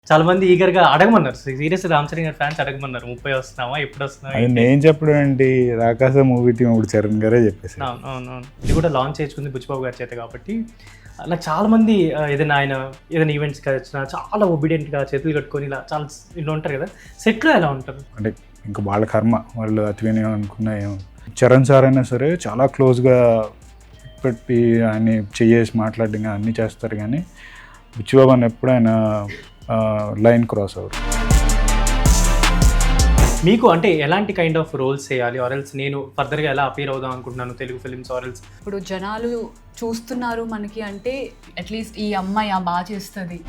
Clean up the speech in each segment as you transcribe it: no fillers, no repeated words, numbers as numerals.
చాలా మంది ఈగర్గా అడగమన్నారు, సీరియస్ రామ్ చరణ్ గారి ఫ్యాన్స్ అడగమన్నారు 30 వస్తున్నావా, ఎప్పుడు వస్తున్నావా? అది నేను చెప్పడం ఏంటి, రాకాస మూవీ టీం ఇప్పుడు చరణ్ గారే చెప్పేసి. అవునవును, ఇది కూడా లాంచ్ చేసుకుంది బుచ్చిబాబు గారి చేత కాబట్టి నాకు చాలా మంది ఏదైనా ఆయన ఏదైనా ఈవెంట్స్కి వచ్చినా చాలా ఒబీడియంట్గా చేతులు కట్టుకొని ఇలా చాలా ఇలా ఉంటారు కదా, సెట్లో ఎలా ఉంటారు? అంటే ఇంకా వాళ్ళ కర్మ, వాళ్ళు అతివిని అనుకున్నా ఏమో. చరణ్ సార్ అయినా సరే చాలా క్లోజ్గా పెట్టి ఆయన చెయ్యేసి మాట్లాడడం అన్నీ చేస్తారు, కానీ బుచ్చిబాబు అని ఎప్పుడు ఆయన లైన్ క్రాస్ అవ్వరు. మీకు అంటే ఎలాంటి కైండ్ ఆఫ్ రోల్స్ చేయాలి, ఆర్ఎల్స్ నేను ఫర్దర్గా ఎలా అపీర్ అవుదాం అనుకుంటున్నాను తెలుగు ఫిలిమ్స్, ఆర్ఎల్స్ ఇప్పుడు జనాలు చూస్తున్నారు మనకి అంటే అట్లీస్ట్ ఈ అమ్మాయి బాగా చేస్తుంది.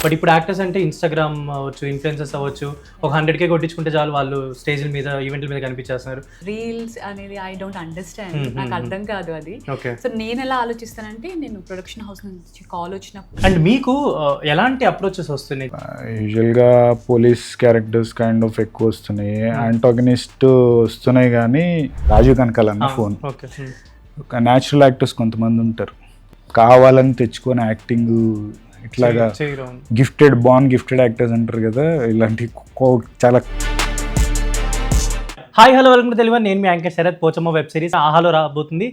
బట్ ఇప్పుడు యాక్టర్స్ అంటే ఇన్స్టాగ్రామ్ అవ్వచ్చు, ఇన్ఫ్లుయెన్సర్స్ అవ్వచ్చు, ఒక 100K కొట్టించుకుంటే చాలు వాళ్ళు స్టేజ్ల మీద ఈవెంట్ల మీద కనిపించేస్తున్నారు. రీల్స్ అనేది ఐ డోంట్ అండర్స్టాండ్, నాకు అర్థం కాదు అది. ఓకే, సో నేను ఎలా ఆలోచిస్తానంటే, నేను ప్రొడక్షన్ హౌస్ నుంచి కాల్ వచ్చినప్పుడు. అండ్ మీకు ఎలాంటి అప్రోచెస్ వస్తున్నాయి? యూజువల్గా పోలీస్ క్యారెక్టర్స్ కైండ్ ఆఫ్ ఎక్కువ వస్తున్నాయి, యాంటాగనిస్ట్ వస్తున్నాయి, కానీ రాజీవ్ కనకాల అన్న ఫోన్. ఓకే, ఒక న్యాచురల్ యాక్టర్స్ కొంతమంది ఉంటారు, కావాలని తెచ్చుకొని యాక్టింగ్ ఇట్లాగా గిఫ్టెడ్ యాక్టర్స్ అంటారు కదా, ఇలాంటి చాలా. Hi hello welcome to Telugu. నేను మీ anchor Sharath. Pochamma web series ఆహాలో రాబోతుంది.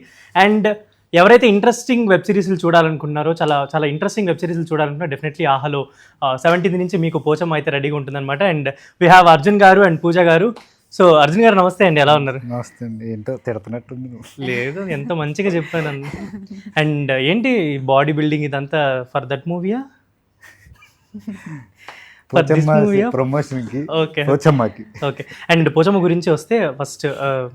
అండ్ ఎవరైతే ఇంట్రెస్టింగ్ వెబ్ సిరీస్లు చూడాలనుకుంటున్నారో, చాలా చాలా ఇంట్రెస్టింగ్ వెబ్ సిరీస్లు చూడాలనుకున్నా డెఫినెట్లీ ఆహాలో 17th నుంచి మీకు పోచమ్మ అయితే రెడీగా ఉంటుందన్నమాట. అండ్ వీ హ్యావ్ అర్జున్ గారు అండ్ పూజ గారు. సో అర్జున్ గారు నమస్తే అండి, ఎలా ఉన్నారు? నమస్తే అండి. ఏంటో తిడుతున్నట్టుంది. లేదు, ఎంత మంచిగా చెప్పాను. అండ్ ఏంటి బాడీ బిల్డింగ్ ఇదంతా ఫర్ దట్ మూవీయా? ప్రమోషన్కి. ఓకే పోచమ్మకి. ఓకే. అండ్ పోచమ్మ గురించి వస్తే ఫస్ట్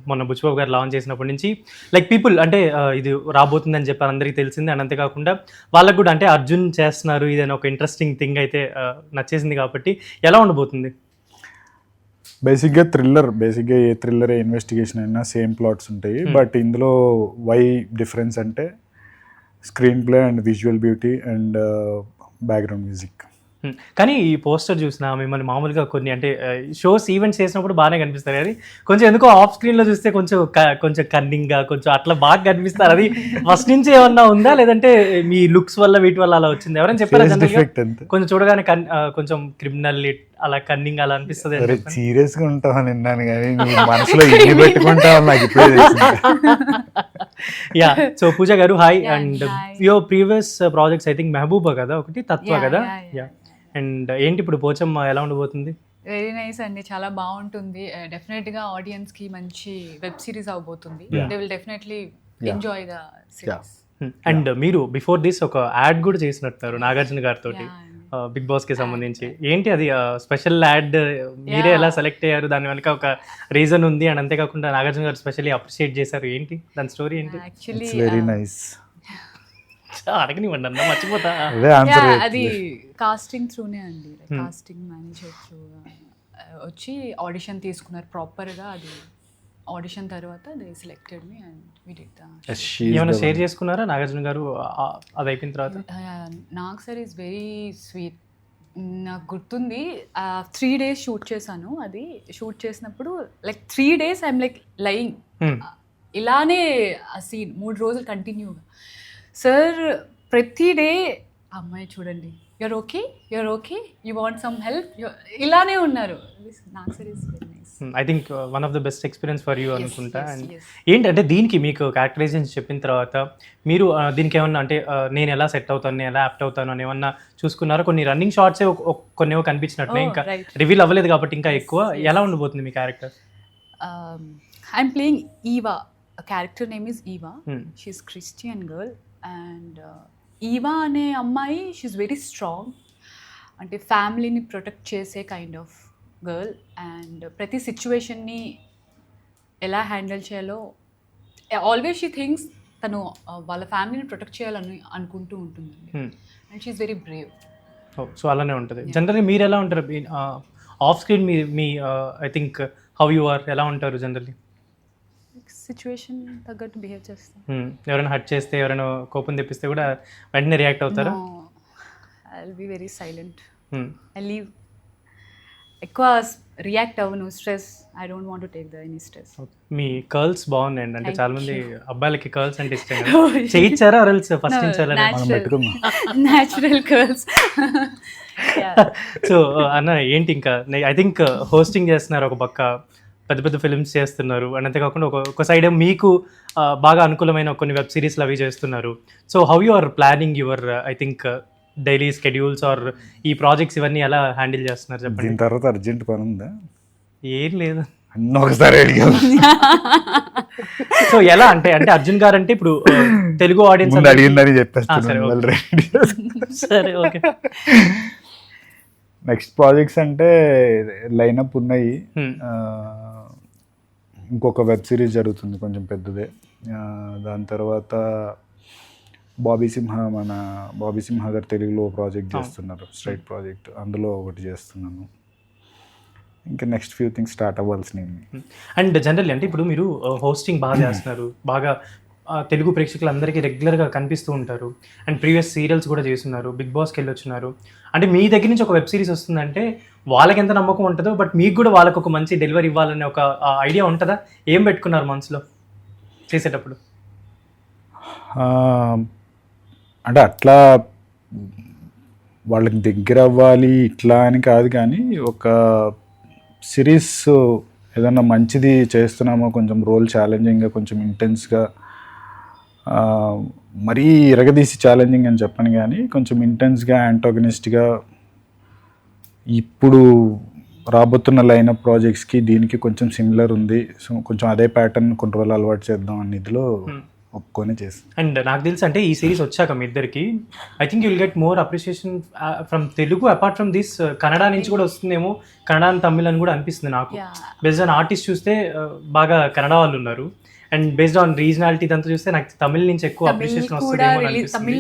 మొన్న బుచ్చిబాబు గారు లాంచ్ చేసినప్పటి నుంచి లైక్ పీపుల్ అంటే ఇది రాబోతుందని చెప్పారు, అందరికీ తెలిసింది. అండ్ అంతేకాకుండా వాళ్ళకు కూడా అంటే అర్జున్ చేస్తున్నారు ఇదని ఒక ఇంట్రెస్టింగ్ థింగ్ అయితే నచ్చేసింది. కాబట్టి ఎలా ఉండబోతుంది? బేసిక్గా ఏ థ్రిల్లర్ ఇన్వెస్టిగేషన్ అయినా సేమ్ ప్లాట్స్ ఉంటాయి. బట్ ఇందులో వై డిఫరెన్స్ అంటే screen play and visual beauty and background music. కానీ ఈ పోస్టర్ చూసినా మిమ్మల్ని మామూలుగా కొన్ని అంటే షోస్ ఈవెంట్స్ చేసినప్పుడు బాగానే కనిపిస్తారు, కానీ కొంచెం ఎందుకో ఆఫ్ స్క్రీన్లో చూస్తే కొంచెం కన్నింగ్గా కొంచెం అట్లా బాగా కనిపిస్తారు. అది ఫస్ట్ నుంచి ఏమన్నా ఉందా, లేదంటే మీ లుక్స్ వల్ల వీటి వల్ల అలా వచ్చింది? ఎవరైనా చెప్పారా? కొంచెం చూడగానే కొంచెం క్రిమినల్ అలా కన్నింగ్ అలా అనిపిస్తుంది. సీరియస్గా ఉంటామని విన్నాను, కానీ మనసులో ఇన్ని పెట్టుకుంటామని నాకు ఇప్పుడే తెలిసింది. యా, సో పూజ గారు hi. And your previous projects I think Mehbooba కదా ఒకటి, తత్వ కదా. యా, అండ్ ఏంటి ఇప్పుడు పోచమ్మ ఎలా ఉండబోతుంది? వెరీ నైస్ అండి, చాలా బాగుంటుంది. డెఫినెట్గా ఆడియన్స్కి మంచి వెబ్ సిరీస్ అవబోతుంది. They will definitely enjoy the series. And మీరు బిఫోర్ దిస్ ఒక యాడ్ కూడా చేసినట్టున్నారు నాగార్జున గారితో, బిగ్ బాస్ కి సంబంధించి. ఏంటి అది స్పెషల్ యాడ్? మీరే ఎలా సెలెక్ట్ అయ్యారు? దాని వెనక ఒక రీజన్ ఉంది. అండ్ అంతేకాకుండా నాగార్జున గారు స్పెషల్లీ అప్రిషియేట్ చేశారు. ఏంటి దాని స్టోరీ ఏంటి? Actually very nice. అడగనివ్వండి అన్న, మర్చిపోతా. అది కాస్టింగ్ త్రూనే అండి, కాస్టింగ్ మేనేజర్ త్రూ వచ్చి ఆడిషన్ తీసుకున్నారు ప్రాపర్గా. అది ఆడిషన్ తర్వాత they selected me and we did the. ఏమైనా షేర్ చేసుకున్నారా నాగార్జున గారు అది అయిపోయిన తర్వాత? Nag sir is very sweet. నాకు గుర్తుంది 3 days షూట్ చేశాను. అది షూట్ చేసినప్పుడు like 3 days I'm like lying, ఇలానే ఆ సీన్ 3 రోజులు కంటిన్యూగా. సార్ ప్రతి డే అమ్మాయి చూడండి, you're okay you want some help, ఇలానే ఉన్నారు. నాకు sir is very nice. I think one of the best experience for you అనుకుంటా. అండ్ ఏంటంటే దీనికి మీకు క్యారెక్టరైజేషన్ చెప్పిన తర్వాత మీరు దీనికి ఏమన్నా అంటే నేను ఎలా సెట్ అవుతాను, నేను ఎలా యాప్ట్ అవుతాను అని ఏమన్నా చూసుకున్నారా? కొన్ని రన్నింగ్ షార్ట్సే కొన్ని కనిపించినట్లే, ఇంకా రివీల్ అవ్వలేదు కాబట్టి ఇంకా ఎక్కువ. ఎలా ఉండబోతుంది మీ character? I'm playing Eva. Character name is Eva. She's Christian girl. And Eva అనే అమ్మాయి షీఈస్ వెరీ స్ట్రాంగ్, అంటే ఫ్యామిలీని ప్రొటెక్ట్ చేసే కైండ్ ఆఫ్ గర్ల్. అండ్ ప్రతి సిచ్యువేషన్ని ఎలా హ్యాండిల్ చేయాలో ఆల్వేస్ షీ థింక్స్ తను వాళ్ళ ఫ్యామిలీని ప్రొటెక్ట్ చేయాలని అనుకుంటూ ఉంటుందండి. And she's very brave. So అలానే ఉంటుంది. జనరల్లీ మీరు ఎలా ఉంటారు ఆఫ్ స్క్రీన్? మీ I think how you are, ఎలా ఉంటారు జనరల్లీ? సిచ్యువేషన్ తగ్గట్టు బిహేవ్ చేస్తాను. ఎవరైనా హర్ట్ చేస్తే, ఎవరైనా కోపం తెప్పిస్తే కూడా వెంటనే రియాక్ట్ అవుతారా? I will be very silent. I leave ఎక్కువ రియాక్ట్ అవ్వను. Stress I don't want to take the any stress. Me curls బాగున్నాయండి, అంటే Thank చాలా మంది you. అబ్బాయిలకి కర్ల్స్ అంటే ఇష్టం కదా. చేయించారా ఆర్ఎల్స్ ఫస్ట్ నుంచి అలా? మనం పెట్టుకుందాం. Natural curls. సో అన్న ఏంటి ఇంకా ఐ థింక్ హోస్టింగ్ చేస్తున్నారు ఒక పక్క, పెద్ద పెద్ద ఫిల్మ్స్ చేస్తున్నారు, అండ్ అంతేకాకుండా ఒక సైడ్ మీకు బాగా అనుకూలమైన కొన్ని వెబ్ సిరీస్లు అవి చేస్తున్నారు. So how you are planning your I think daily schedules or ఈ ప్రాజెక్ట్స్ ఇవన్నీ ఎలా హ్యాండిల్ చేస్తున్నారు చెప్పండి. దీని తర్వాత అర్జెంట్ పని ఉందా? ఏం లేదు. అన్న ఒకసారి అడిగాను. సో ఎలా అంటే అర్జున్ గారు అంటే ఇప్పుడు తెలుగు ఆడియన్స్ ముందు అడిగిందని సరే, చెప్పేస్తాను. okay. సరే ఓకే. నెక్స్ట్ ప్రాజెక్ట్స్ అంటే లైనప్ ఉన్నాయి. ఇంకొక వెబ్ సిరీస్ జరుగుతుంది కొంచెం పెద్దదే. దాని తర్వాత బాబీ సింహ గారు తెలుగులో ప్రాజెక్ట్ చేస్తున్నారు, స్ట్రైట్ ప్రాజెక్ట్, అందులో ఒకటి చేస్తున్నాను. ఇంకా నెక్స్ట్ ఫ్యూ థింగ్స్ స్టార్ట్ అవ్వాల్సినవి. అండ్ జనరల్లీ అంటే ఇప్పుడు మీరు హోస్టింగ్ బాగా చేస్తున్నారు, బాగా తెలుగు ప్రేక్షకులందరికీ రెగ్యులర్గా కనిపిస్తూ ఉంటారు, అండ్ ప్రీవియస్ సీరియల్స్ కూడా చేస్తున్నారు, బిగ్ బాస్కి వెళ్ళి వచ్చినారు. అంటే మీ దగ్గర నుంచి ఒక వెబ్ సిరీస్ వస్తుందంటే వాళ్ళకి ఎంత నమ్మకం ఉంటుందో, బట్ మీకు కూడా వాళ్ళకి ఒక మంచి డెలివరీ ఇవ్వాలనే ఒక ఐడియా ఉంటుందా? ఏం పెట్టుకున్నారు మనసులో చేసేటప్పుడు? అంటే అట్లా వాళ్ళకి దగ్గర అవ్వాలి ఇట్లా అని కాదు, కానీ ఒక సిరీస్ ఏదన్నా మంచిది చేస్తున్నామో, కొంచెం రోల్ ఛాలెంజింగ్గా, కొంచెం ఇంటెన్స్గా, మరీ ఇరగదీసి ఛాలెంజింగ్ అని చెప్పను, కానీ కొంచెం ఇంటెన్స్గా, యాంటాగనిస్ట్గా ఇప్పుడు రాబోతున్న లైన్ అప్ ప్రాజెక్ట్స్కి దీనికి కొంచెం సిమిలర్ ఉంది. సో కొంచెం అదే ప్యాటర్న్ కొన్ని రోజులు అలవాటు చేద్దాం అన్ని ఇదిలో ఒప్పుకొని చేసి. అండ్ నాకు తెలిసి అంటే ఈ సిరీస్ వచ్చాక మీ ఇద్దరికి I think you'll get more appreciation from Telugu apart from this. Kannada నుంచి కూడా వస్తుందేమో, కన్నడ అండ్ తమిళ్ అని కూడా అనిపిస్తుంది నాకు. బేస్డ్ ఆన్ ఆర్టిస్ట్ చూస్తే బాగా కన్నడ వాళ్ళు ఉన్నారు, అండ్ బేస్డ్ ఆన్ రీజనాలిటీ ఇదంతా చూస్తే నాకు తమిళ్ నుంచి ఎక్కువ అప్రిషియేషన్ వస్తుందేమో అనిపిస్తుంది.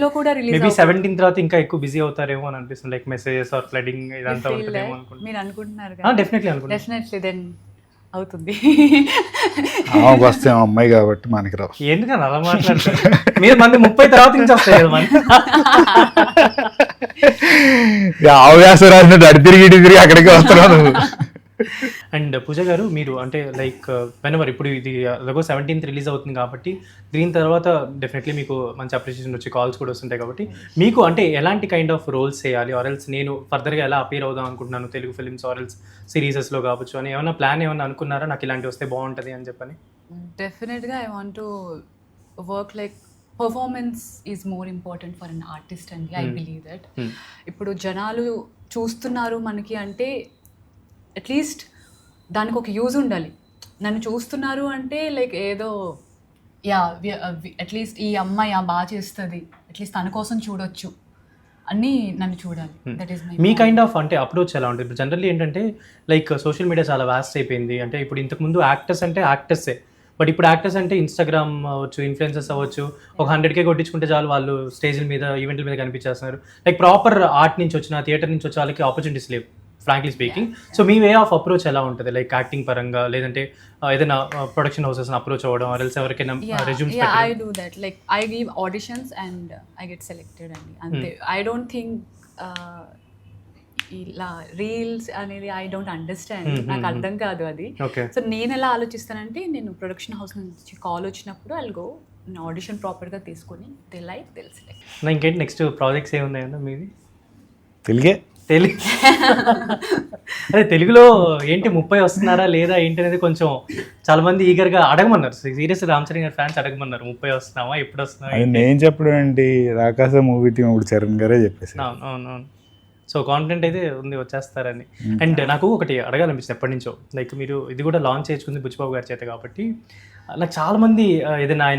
మేబీ 17 తర్వాత ఇంకా ఎక్కువ బిజీ అవుతారేమో అని అనిపిస్తుంది, లైక్ మెసేజెస్ ఆర్ ఫ్లడింగ్ ఇదంతా ఉంటుందేమో అనుకుంటున్నాను. మీరు అనుకుంటున్నారు? డెఫినెట్లీ అనుకుంటున్నాను. డెఫినెట్లీ దెన్ అవుతుంది. వస్తే అమ్మాయి కాబట్టి మనకి రావు. ఎందుకని అలా మాట్లాడతారు మీరు? మంది 30 తర్వాత నుంచి వస్తాయి కదా మన. ఆవ్యాస రాసినట్టు అడి తిరిగి అక్కడికి వస్తున్నాను. అండ్ పూజ గారు, మీరు అంటే లైక్ వెనవర్ ఇప్పుడు ఇది 17th రిలీజ్ అవుతుంది కాబట్టి దీని తర్వాత డెఫినెట్లీ మీకు మంచి అప్రిషియేషన్ వచ్చి కాల్స్ కూడా వస్తుంటాయి కాబట్టి మీకు అంటే ఎలాంటి కైండ్ ఆఫ్ రోల్స్ చేయాలి, ఆర్ఎల్స్ నేను ఫర్దర్గా ఎలా అపీర్ అవుదాం అనుకుంటున్నాను తెలుగు ఫిల్మ్స్ ఆర్ఎల్స్ సిరీసెస్లో కావచ్చు అని ఏమైనా ప్లాన్ ఏమైనా అనుకున్నారా? నాకు ఇలాంటివి వస్తే బాగుంటుంది అని చెప్పని. డెఫినెట్గా I want to work like performance is more important for an artist అండి. I believe that. ఇప్పుడు జనాలు చూస్తున్నారు మనకి అంటే అట్లీస్ట్ దానికి ఒక యూజ్ ఉండాలి. నన్ను చూస్తున్నారు అంటే లైక్ ఏదో అట్లీస్ట్ ఈ అమ్మాయి బాగా చేస్తుంది, అట్లీస్ట్ తన కోసం చూడొచ్చు అని నన్ను చూడాలి. That is me kind of అంటే అప్రోచ్ ఎలా ఉంటుంది? ఇప్పుడు జనరల్లీ ఏంటంటే లైక్ సోషల్ మీడియా చాలా వాస్ట్ అయిపోయింది. అంటే ఇప్పుడు ఇంతకుముందు యాక్టర్స్ అంటే యాక్టర్సే, బట్ ఇప్పుడు యాక్టర్స్ అంటే ఇన్స్టాగ్రామ్ అవ్వచ్చు, ఇన్ఫ్లుయెన్సర్స్ అవ్వచ్చు, ఒక 100K కొట్టించుకుంటే చాలు వాళ్ళు స్టేజ్ల మీద ఈవెంట్ల మీద కనిపించేస్తున్నారు. లైక్ ప్రాపర్ ఆర్ట్ నుంచి వచ్చిన, థియేటర్ నుంచి వచ్చే వాళ్ళకి ఆపర్చునిటీస్ లేవు frankly speaking. So me way of approach ఎలా ఉంటుంది? లైక్ యాక్టింగ్ పరంగా, లేదంటే ఏదైనా ప్రొడక్షన్ హౌసెస్ అప్రోచ్ అవ్వడం, ఆర్ ఎల్స్ ఎవరికైనా రెజ్యూమ్స్ పెట్టడం? I do that. Like I give auditions and I get selected అండి, అంతే. ఐ డోంట్ థింక్ ఇలా రీల్స్ అనేది ఐ డోంట్ అండర్స్టాండ్, నాకు అర్థం కాదు అది. సో నేను ఎలా ఆలోచిస్తానంటే, నేను ప్రొడక్షన్ హౌస్ నుంచి కాల్ వచ్చినప్పుడు ఐ గో ఆడిషన్ ప్రాపర్గా తీసుకొని తెలుసు. ఇంకేంటి నెక్స్ట్ ప్రాజెక్ట్స్ ఏమున్నాయన్నా మీది? తెలుగే అదే తెలుగులో ఏంటి 30 వస్తున్నారా లేదా ఏంటి అనేది కొంచెం చాలా మంది ఈగర్గా అడగమన్నారు. సీరియస్ రామ్ చరణ్ గారి ఫ్యాన్స్ అడగమన్నారు, 30 వస్తున్నావా, ఎప్పుడు వస్తున్నావా? నేను చెప్పడం ఏంటి, రాకాస మూవీ టీం ఇప్పుడు చరణ్ గారే చెప్పేసి. అవును. సో కాన్ఫిడెంట్ అయితే ఉంది వచ్చేస్తారని. అండ్ నాకు ఒకటి అడగాలనిపిస్తుంది ఎప్పటి నుంచో, లైక్ మీరు ఇది కూడా లాంచ్ చేసుకుంది బుచ్చిబాబు గారి చేత కాబట్టి నాకు చాలామంది ఏదైనా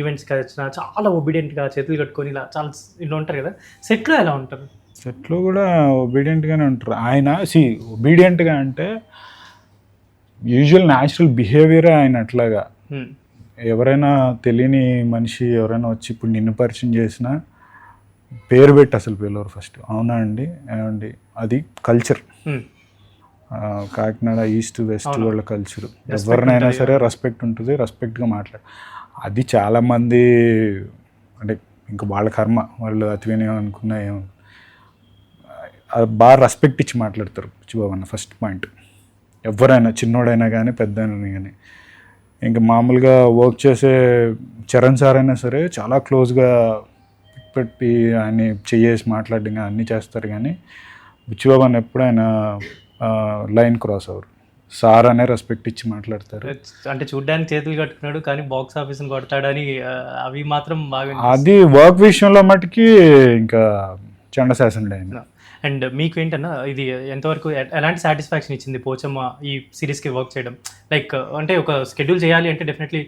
ఈవెంట్స్కి వచ్చినా చాలా ఒబీడియంట్గా చేతులు కట్టుకొని ఇలా చాలా ఇలా ఉంటారు కదా, సెట్లో ఎలా ఉంటారు? సెట్లో కూడా ఒబీడియంట్గానే ఉంటారు. ఆయన ఒబీడియంట్గా అంటే యూజువల్ న్యాచురల్ బిహేవియర్ ఆయన అట్లాగా. ఎవరైనా తెలియని మనిషి ఎవరైనా వచ్చి ఇప్పుడు నిన్ను పరిచయం చేసినా పేరు పెట్టి అసలు పిలవరు ఫస్ట్. అవునా అండి, ఏమండి, అది కల్చర్. కాకినాడ ఈస్ట్ వెస్ట్ వాళ్ళ కల్చర్. ఎవరినైనా సరే రెస్పెక్ట్ ఉంటుంది, రెస్పెక్ట్గా మాట్లాడు. అది చాలామంది అంటే ఇంకా వాళ్ళ కర్మ, వాళ్ళు అతి వినయం అనుకున్నా ఏమో బాగా రెస్పెక్ట్ ఇచ్చి మాట్లాడతారు బుచ్చిబాబు అన్న. ఫస్ట్ పాయింట్, ఎవరైనా చిన్నోడైనా కానీ పెద్దైనా కానీ. ఇంకా మామూలుగా వర్క్ చేసే చరణ్ సార్ అయినా సరే చాలా క్లోజ్గా పెట్టి ఆయన చెయ్యేసి మాట్లాడడం అన్నీ చేస్తారు. కానీ బుచ్చిబాబు అన్న ఎప్పుడు ఆయన లైన్ క్రాస్ అవ్వరు. సార్ అనే రెస్పెక్ట్ ఇచ్చి మాట్లాడతారు. అంటే చూడ్డానికి చేతులు కట్టుకున్నాడు కానీ బాక్స్ ఆఫీస్ని కొడతాడని అవి మాత్రం బాగా. అది వర్క్ విషయంలో మటుకి ఇంకా చండశాసనుడు ఆయన. అండ్ మీకు ఏంటన్నా ఇది ఎంతవరకు ఎలాంటి సాటిస్ఫాక్షన్ ఇచ్చింది పోచమ్మ ఈ సిరీస్కి వర్క్ చేయడం? లైక్ అంటే ఒక షెడ్యూల్ చేయాలి అంటే డెఫినెట్లీ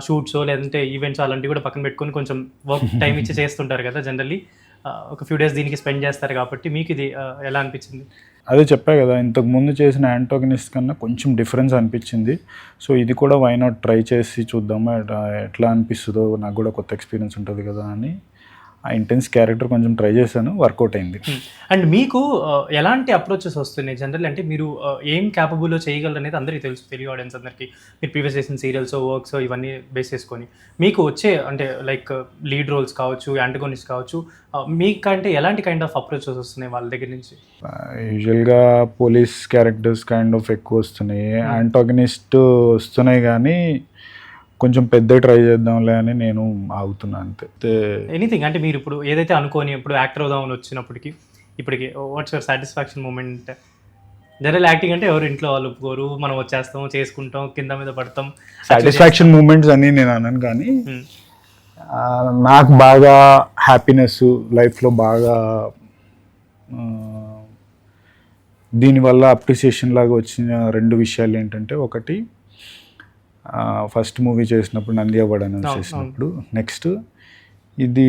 షూట్స్ లేదంటే ఈవెంట్స్ అలాంటివి కూడా పక్కన పెట్టుకొని కొంచెం వర్క్ టైం ఇచ్చి చేస్తుంటారు కదా జనరల్లీ. ఒక ఫ్యూ డేస్ దీనికి స్పెండ్ చేస్తారు కాబట్టి మీకు ఇది ఎలా అనిపించింది? అదే చెప్పా కదా, ఇంతకు ముందు చేసిన యాంటోగనిస్ట్ కన్నా కొంచెం డిఫరెన్స్ అనిపించింది. సో ఇది కూడా వై నాట్ ట్రై చేసి చూద్దాము ఎట్లా అనిపిస్తుందో, నాకు కూడా కొత్త ఎక్స్పీరియన్స్ ఉంటుంది కదా అని ఆ ఇంటెన్స్ క్యారెక్టర్ కొంచెం ట్రై చేశాను, వర్కౌట్ అయింది. అండ్ మీకు ఎలాంటి అప్రోచెస్ వస్తున్నాయి జనరల్? అంటే మీరు ఏం క్యాపబుల్లో చేయగలరు అనేది అందరికీ తెలుసు, తెలుగు ఆడియన్స్ అందరికీ. మీరు ప్రీవియస్ చేసిన సీరియల్స్, వర్క్స్ ఇవన్నీ బేస్ చేసుకొని మీకు వచ్చే అంటే లైక్ లీడ్ రోల్స్ కావచ్చు, యాంటగోనిస్ట్ కావచ్చు, మీకంటే ఎలాంటి కైండ్ ఆఫ్ అప్రోచెస్ వస్తున్నాయి వాళ్ళ దగ్గర నుంచి? యూజువల్గా పోలీస్ క్యారెక్టర్స్ కైండ్ ఆఫ్ ఎక్కువ వస్తున్నాయి, యాంటాగనిస్ట్ వస్తున్నాయి. కానీ కొంచెం పెద్ద ట్రై చేద్దాంలే అని నేను ఆగుతున్నా అంతే. ఎనీథింగ్ అంటే మీరు ఇప్పుడు ఏదైతే అనుకోని ఇప్పుడు యాక్టర్ అవుదామని వచ్చినప్పటికి ఇప్పటికి what's your satisfaction moment? General acting అంటే ఎవరు ఇంట్లో వాళ్ళు ఒప్పుకోరు, మనం వచ్చేస్తాం చేసుకుంటాం కింద మీద పడతాం. సాటిస్ఫాక్షన్ మూమెంట్స్ అని నేను అన్నాను, కానీ నాకు బాగా హ్యాపీనెస్ లైఫ్లో బాగా దీనివల్ల అప్రిసియేషన్ లాగా వచ్చిన 2 విషయాలు ఏంటంటే, ఒకటి ఫస్ట్ మూవీ చేసినప్పుడు నంది అవార్డ్ అనౌన్స్ చేసినప్పుడు, నెక్స్ట్ ఇది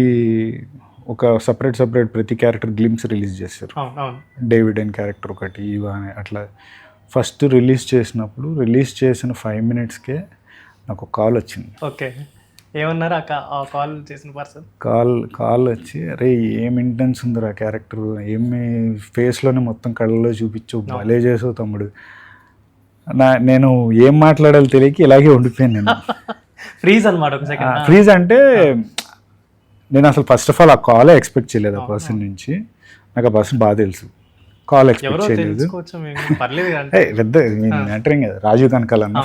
ఒక సపరేట్ ప్రతి క్యారెక్టర్ గ్లిమ్స్ రిలీజ్ చేశారు. డేవిడ్ అండ్ క్యారెక్టర్ ఒకటి, ఇవా అని అట్లా. ఫస్ట్ రిలీజ్ చేసినప్పుడు రిలీజ్ చేసిన 5 minutesకే నాకు కాల్ వచ్చింది. ఓకే, ఏమన్నారు ఆ కాల్ చేసిన పర్సన్? కాల్ వచ్చి, అరే ఏం ఇంటెన్స్ ఉందిరా క్యారెక్టర్, ఏమి ఫేస్లోనే మొత్తం కళ్ళలో చూపించు, భలే చేసావు తమ్ముడు. నేను ఏం మాట్లాడాలో తెలియక ఇలాగే ఉండిపోయాను నేను. ఫ్రీజ్ అనమాట ఒక సెకండ్. ఫ్రీజ్ అంటే నేను అసలు ఫస్ట్ ఆఫ్ ఆల్ ఆ కాలే ఎక్స్పెక్ట్ చేయలేదు ఆ పర్సన్ నుంచి. నాకు ఆ పర్సన్ బాగా తెలుసు, కాల్ ఎక్స్పెక్ట్ చేయలేదు. పెద్ద యాంటరింగ్ కదా, రాజీవ్ కనకాల అన్న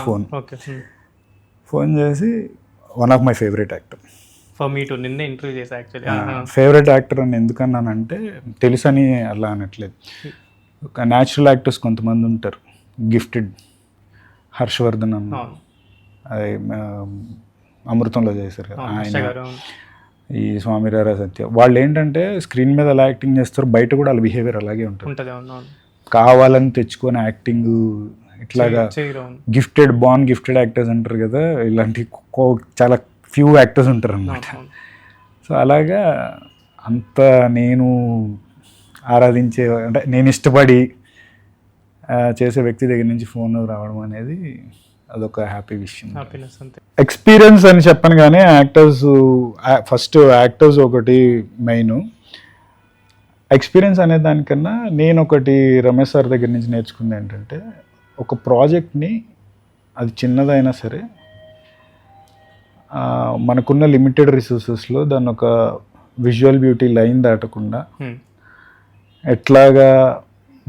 ఫోన్ చేసి one of my favourite actor. నిన్నే ఇంటర్వ్యూ చేసి యాక్చువల్లీ ఫేవరెట్ యాక్టర్ అని ఎందుకన్నానంటే తెలుసని అలా అనట్లేదు. ఒక న్యాచురల్ యాక్టర్స్ కొంతమంది ఉంటారు, గిఫ్టెడ్. హర్షవర్ధన్ అన్న, అదే అమృతంలో చేశారు కదా ఆయన, ఈ స్వామి రారా సత్య, వాళ్ళు ఏంటంటే స్క్రీన్ మీద ఎలా యాక్టింగ్ చేస్తారు, బయట కూడా వాళ్ళ బిహేవియర్ అలాగే ఉంటుంది. కావాలని తెచ్చుకొని యాక్టింగ్ ఇట్లాగా గిఫ్టెడ్ యాక్టర్స్ అంటారు కదా, ఇలాంటి చాలా ఫ్యూ యాక్టర్స్ ఉంటారు అన్నమాట. సో అలాగా అంత నేను ఆరాధించే, అంటే నేను ఇష్టపడి చేసే వ్యక్తి దగ్గర నుంచి ఫోన్ రావడం అనేది అదొక హ్యాపీ విషయం. ఎక్స్పీరియన్స్ అని చెప్పను, కానీ ఫస్ట్ యాక్టర్స్ ఒకటి మెయిన్. ఎక్స్పీరియన్స్ అనే దానికన్నా నేను ఒకటి రమేష్ సార్ దగ్గర నుంచి నేర్చుకుంది ఏంటంటే, ఒక ప్రాజెక్ట్ని అది చిన్నదైనా సరే మనకున్న లిమిటెడ్ రిసోర్సెస్లో దాన్ని ఒక విజువల్ బ్యూటీ లైన్ దాటకుండా ఎట్లాగా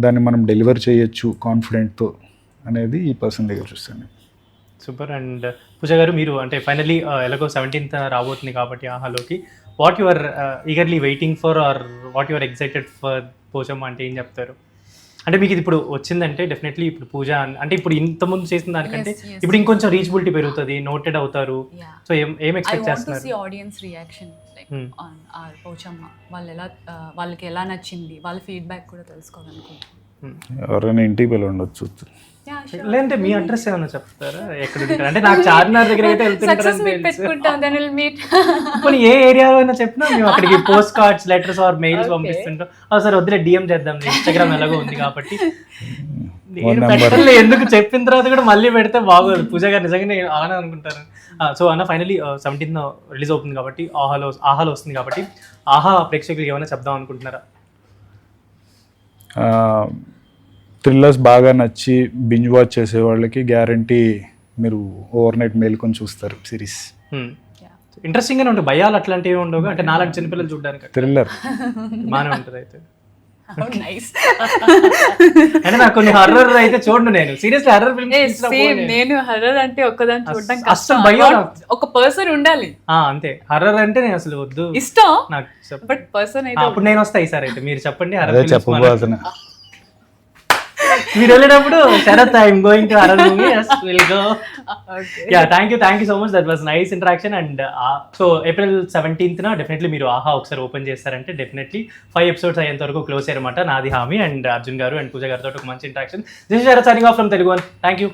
దాన్ని మనం డెలివర్ చేయొచ్చు కాన్ఫిడెంట్తో అనేది ఈ పర్సన్ దగ్గర చూస్తాను. సూపర్. అండ్ పూజ గారు, మీరు అంటే ఫైనలీ ఎలాగో 17th రాబోతుంది కాబట్టి ఆహాలోకి, what you are eagerly waiting for or what you are excited for Pochamma అంటే ఏం చెప్తారు? అంటే మీకు ఇది ఇప్పుడు వచ్చిందంటే డెఫినెట్లీ ఇప్పుడు పూజ అంటే ఇప్పుడు ఇంతకుముందు చేసిన దానికంటే ఇప్పుడు ఇంకొంచెం రీచబిలిటీ పెరుగుతుంది, నోటెడ్ అవుతారు. సో ఏం ఎక్స్పెక్ట్ చేస్తున్నారు? ఆడియన్స్ రియాక్షన్ పోచమ్మ వాళ్ళకి ఎలా నచ్చింది, వాళ్ళ ఫీడ్బ్యాక్ కూడా తెలుసుకోవాలనుకుంటున్నాను. ఎవరైనా ఇంటికి వెళ్ళి ఉండొచ్చు, లేదంటే మీ అడ్రస్ ఏమైనా చెప్తారా, ఎక్కడ ఉంటారు? అంటే నాకు చార్మినార్ దగ్గర అయితే వెళ్తుంటారు, ఏ ఏరియాలో అయినా చెప్పినా మేము అక్కడికి postcards, letters or mails పంపిస్తుంటాం. సరే వద్దులే, డిఎం చేద్దాం, ఇన్స్టాగ్రామ్ ఎలాగో ఉంది కాబట్టి. ఎందుకు చెప్పిన తర్వాత కూడా మళ్ళీ పెడితే బాగోదు, పూజ గారు నిజంగానే అలానే అనుకుంటారు. సో అన్న ఫైనలీ 17th రిలీజ్ అవుతుంది కాబట్టి, ఆహాలో వస్తుంది కాబట్టి, ఆహా ప్రేక్షకులకి ఏమైనా చెప్దాం అనుకుంటున్నారా? థ్రిల్లర్స్ బాగా నచ్చి బింజ్ వాచ్ చేసే వాళ్ళకి గ్యారంటీ మీరు ఓవర్ నైట్ మేల్కొని చూస్తారు సిరీస్. ఇంట్రెస్టింగ్ గానే ఉంటుంది, భయాలు అట్లాంటివి ఉండవు అంటే నాలాంటి చిన్నపిల్లలు చూడడానికి. థ్రిల్లర్ బాగానే ఉంటుంది అయితే. నైస్. అంటే నాకు కొన్ని హర్రర్ అయితే చూడండి, నేను సీరియస్లీ హర్రర్ సేమ్ నేను హర్రర్ అంటే ఒక్కదాన్ని చూడడం అస్సలు కష్టం. భయం. ఒక పర్సన్ ఉండాలి అంతే, హర్రర్ అంటే నేను అసలు వద్దు ఇష్టం, నాకు. బట్ పర్సన్ అయితే అప్పుడు నేను వస్తా ఈసారి అయితే, మీరు చెప్పండి అదే హర్రర్ చెప్పబోతున్నా. మీరు వెళ్ళినప్పుడు Sarath I'm going to horror movie, will go. okay. Yeah thank you so much, that was nice interaction. And so April 17th definitely మీరు ఆహా ఒకసారి ఓపెన్ చేస్తారంటే డెఫినెట్లీ 5 episodes అయ్యేంత వరకు క్లోజ్ అయ్యారన్నమాట. నాది హామీ అండ్ అర్జున్ గారు అండ్ పూజ గారితో ఒక మంచి interaction. This is Sarath signing off from Telugu one. Thank you.